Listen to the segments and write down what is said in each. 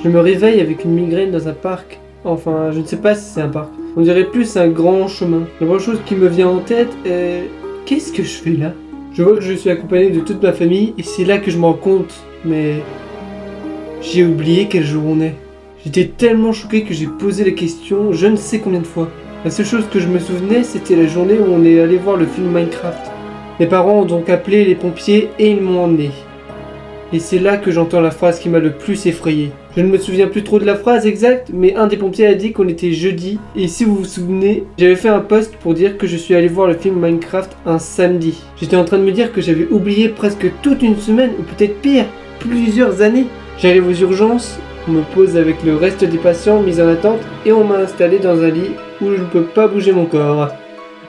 Je me réveille avec une migraine dans un parc. Enfin, je ne sais pas si c'est un parc. On dirait plus un grand chemin. La première chose qui me vient en tête est... Qu'est-ce que je fais là? Je vois que je suis accompagné de toute ma famille et c'est là que je me rends compte. Mais... J'ai oublié quel jour on est. J'étais tellement choqué que j'ai posé la question je ne sais combien de fois. La seule chose que je me souvenais, c'était la journée où on est allé voir le film Minecraft. Mes parents ont donc appelé les pompiers et ils m'ont emmené. Et c'est là que j'entends la phrase qui m'a le plus effrayé. Je ne me souviens plus trop de la phrase exacte, mais un des pompiers a dit qu'on était jeudi. Et si vous vous souvenez, j'avais fait un post pour dire que je suis allé voir le film Minecraft un samedi. J'étais en train de me dire que j'avais oublié presque toute une semaine, ou peut-être pire, plusieurs années. J'arrive aux urgences, on me pose avec le reste des patients mis en attente et on m'a installé dans un lit où je ne peux pas bouger mon corps.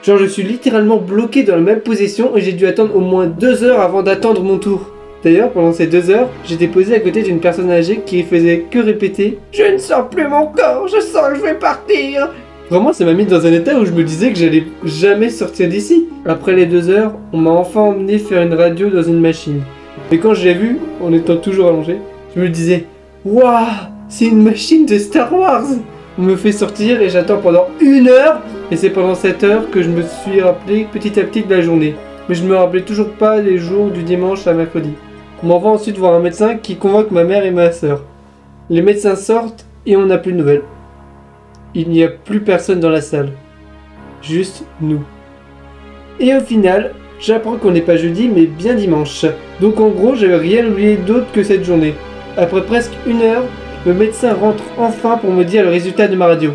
Genre je suis littéralement bloqué dans la même position et j'ai dû attendre au moins 2 heures avant d'attendre mon tour. D'ailleurs, pendant ces 2 heures, j'étais posé à côté d'une personne âgée qui faisait que répéter « Je ne sens plus mon corps, je sens que je vais partir !» Vraiment, ça m'a mis dans un état où je me disais que j'allais jamais sortir d'ici. Après les 2 heures, on m'a enfin emmené faire une radio dans une machine. Et quand je l'ai vu, en étant toujours allongé, je me disais « Waouh, c'est une machine de Star Wars !» On me fait sortir et j'attends pendant 1 heure. Et c'est pendant cette heure que je me suis rappelé petit à petit de la journée. Mais je me rappelais toujours pas les jours du dimanche à mercredi. On m'envoie ensuite voir un médecin qui convoque ma mère et ma sœur. Les médecins sortent et on n'a plus de nouvelles. Il n'y a plus personne dans la salle. Juste nous. Et au final, j'apprends qu'on n'est pas jeudi mais bien dimanche. Donc en gros, j'avais rien oublié d'autre que cette journée. Après presque 1 heure, le médecin rentre enfin pour me dire le résultat de ma radio.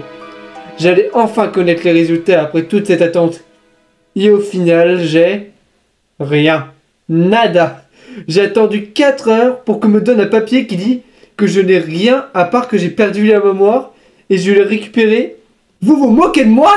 J'allais enfin connaître les résultats après toute cette attente. Et au final, j'ai... rien. Nada. J'ai attendu 4 heures pour qu'on me donne un papier qui dit que je n'ai rien à part que j'ai perdu la mémoire et je l'ai récupéré. Vous vous moquez de moi?